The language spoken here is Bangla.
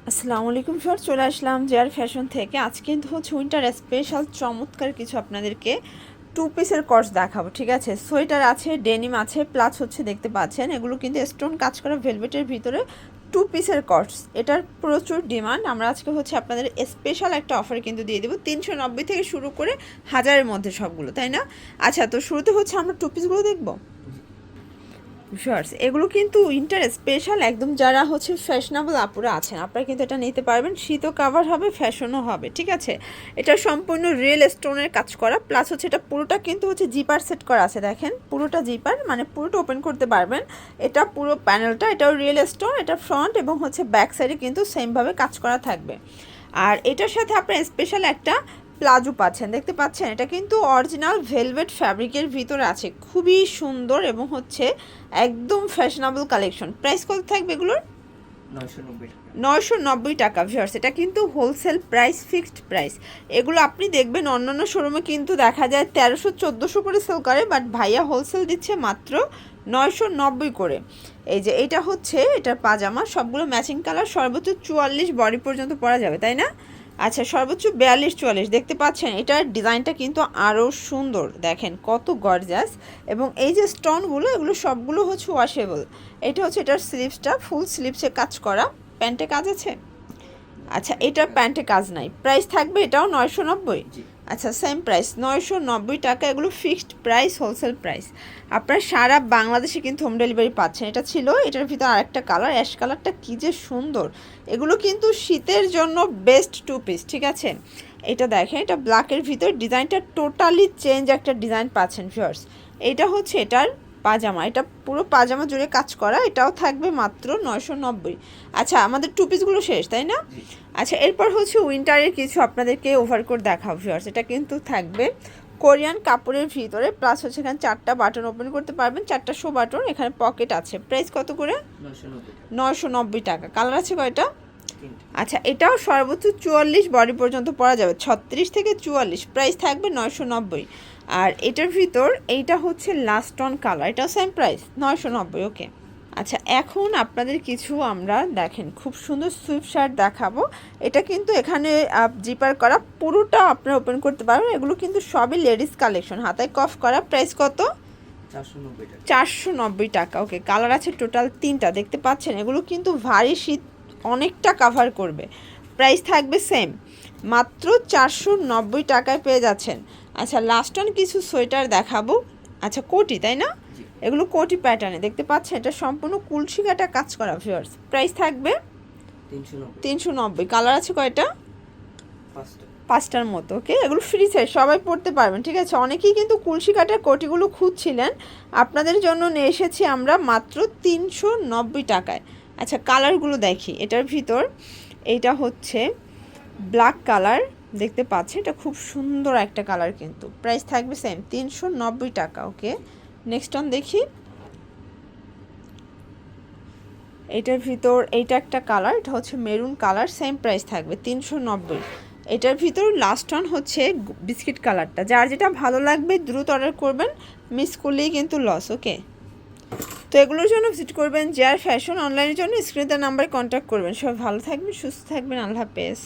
আসসালামু আলাইকুম স্যার, চলে আসলাম জেআর ফ্যাশন থেকে। আজকে কিন্তু হচ্ছে উইন্টার স্পেশাল চমৎকার কিছু আপনাদেরকে টু পিসের কর্স দেখাবো। ঠিক আছে, সোয়েটার আছে, ডেনিম আছে, প্লাস হচ্ছে দেখতে পাচ্ছেন এগুলো কিন্তু স্টোন কাজ করা ভেলভেটের ভিতরে টু পিসের কর্স। এটার প্রচুর ডিমান্ড। আমরা আজকে হচ্ছে আপনাদের স্পেশাল একটা অফারে কিন্তু দিয়ে দেবো 390 থেকে শুরু করে হাজারের মধ্যে সবগুলো, তাই না? আচ্ছা, তো শুরুতে হচ্ছে আমরা টু পিসগুলো দেখবো। শর্টস এগুলো কিন্তু উইন্টার স্পেশাল, একদম যারা হচ্ছে ফ্যাশনেবল আপুরা আছেন আপনারা কিন্তু এটা নিতে পারবেন। শীতও কাভার হবে, ফ্যাশনও হবে। ঠিক আছে, এটা সম্পূর্ণ রিয়েল স্টোনের কাজ করা, প্লাস হচ্ছে এটা পুরোটা কিন্তু হচ্ছে জিপার সেট করা আছে। দেখেন পুরোটা জিপার, মানে পুরোটা ওপেন করতে পারবেন। এটা পুরো প্যানেলটা, এটাও রিয়েল স্টোন, এটা ফ্রন্ট এবং হচ্ছে ব্যাক সাইডে কিন্তু সেমভাবে কাজ করা থাকবে। আর এটার সাথে আপনার স্পেশাল একটা প্লাজো পাচ্ছেন, দেখতে পাচ্ছেন এটা কিন্তু অরিজিনাল ভেলভেট ফ্যাব্রিকের ভিতরে আছে, খুবই সুন্দর এবং হচ্ছে একদম ফ্যাশনেবল কালেকশন। প্রাইস কত থাকবে এগুলোর? 990 টাকা। ভিউয়ার্স, এটা কিন্তু হোলসেল প্রাইস, ফিক্সড প্রাইস। এগুলো আপনি দেখবেন অন্যান্য শোরুমে কিন্তু দেখা যায় 1300-1400 করে সেল করে, বাট ভাইয়া হোলসেল দিচ্ছে মাত্র 990 করে। এই যে এটা হচ্ছে এটার পাজামা, সবগুলো ম্যাচিং কালার, সর্বোচ্চ 44 বডি পর্যন্ত পরা যাবে, তাই না? আচ্ছা, সর্বোচ্চ 42-44 দেখতে পাচ্ছেন। এটার ডিজাইনটা কিন্তু আরও সুন্দর, দেখেন কত গর্জাস। এবং এই যে স্টোনগুলো, এগুলো সবগুলো হচ্ছে ওয়াশেবল। এটা হচ্ছে এটার স্লিভসটা, ফুল স্লিভসে কাজ করা। প্যান্টে কাজ আছে? আচ্ছা, এটার প্যান্টে কাজ নাই। প্রাইস থাকবে এটাও 990। আচ্ছা, সেম প্রাইস 990 টাকা। এগুলো ফিক্সড প্রাইস, হোলসেল প্রাইস। আপনারা সারা বাংলাদেশে কিন্তু হোম ডেলিভারি পাচ্ছেন। এটা ছিল, এটার ভিতর আরেকটা কালার, অ্যাশ কালারটা কী যে সুন্দর। এগুলো কিন্তু শীতের জন্য বেস্ট টু পিস। ঠিক আছে, এটা দেখেন, এটা ব্ল্যাকের ভিতর, ডিজাইনটা টোটালি চেঞ্জ একটা ডিজাইন পাচ্ছেন ভিউয়ার্স। এটা হচ্ছে এটার পাজামা, এটা পুরো পাজামা জুড়ে কাজ করা, এটাও থাকবে মাত্র 990। আচ্ছা, আমাদের টু পিসগুলো শেষ, তাই না? আচ্ছা, এরপর হচ্ছে উইন্টারের কিছু আপনাদেরকে ওভারকোট দেখাবো ভিউয়ার্স। এটা কিন্তু থাকবে কোরিয়ান কাপড়ের ভিতরে, প্লাস হচ্ছে এখানে 4টা বাটন ওপেন করতে পারবেন, 4টা শো বাটন, এখানে পকেট আছে। প্রাইস কত করে? 990 টাকা। কালার আছে কয়টা? আচ্ছা, এটাও সর্বোচ্চ 44 বডি পর্যন্ত পরা যাবে, 36 থেকে 44। প্রাইস থাকবে 990। আর এটার ভিতর এইটা হচ্ছে লাস্ট অন কালার, এটাও সেম প্রাইস 990। ওকে, আচ্ছা, এখন আপনাদের কিছু আমরা দেখেন খুব সুন্দর সুইফট শার্ট দেখাবো। এটা কিন্তু এখানে জিপার করা, পুরোটা আপনারা ওপেন করতে পারবেন। এগুলো কিন্তু সবই লেডিস কালেকশন, হাতায় কফ করা। প্রাইস কত? 490 টাকা। ওকে, কালার আছে টোটাল 3টা, দেখতে পাচ্ছেন। এগুলো কিন্তু ভারী শীত অনেকটা কাভার করবে। প্রাইস থাকবে সেম, মাত্র 490 টাকায় পেয়ে যাচ্ছেন। আচ্ছা, লাস্ট অন কিছু সোয়েটার দেখাবো। আচ্ছা, কোটি, তাই না? এগুলো কোটি প্যাটার্নে, দেখতে পাচ্ছেন। এটা সম্পূর্ণ কুলসি কাটা কাজ করা ভিউয়ার্স। প্রাইস থাকবে 390। কালার আছে কয়টা? 5টার মতো। ওকে, এগুলো ফ্রি সাইজ, সবাই পড়তে পারবেন। ঠিক আছে, অনেকেই কিন্তু কুলসি কাটার কোটিগুলো খুঁজছিলেন, আপনাদের জন্য নিয়ে এসেছি আমরা মাত্র 390 টাকায়। আচ্ছা, কালারগুলো দেখি। এটার ভিতর এইটা হচ্ছে ব্ল্যাক কালার, দেখতে পাচ্ছেন, এটা খুব সুন্দর একটা কালার কিন্তু। প্রাইস থাকবে সেম 390 টাকা। ওকে, নেক্সট অন দেখি। এটার ভিতর এইটা একটা কালার, এটা হচ্ছে মেরুন কালার, সেম প্রাইস থাকবে 390। এটার ভিতর লাস্ট অন হচ্ছে বিস্কিট কালারটা। যার যেটা ভালো লাগবে দ্রুত অর্ডার করবেন, মিস করলেই কিন্তু লস। ওকে, তো এগুলোর জন্য ভিজিট করবেন জেআর ফ্যাশন। অনলাইনের জন্য স্ক্রিনে তার নাম্বারে কন্ট্যাক্ট করবেন। সবাই ভালো থাকবেন, সুস্থ থাকবেন, আল্লাহ হাফেজ।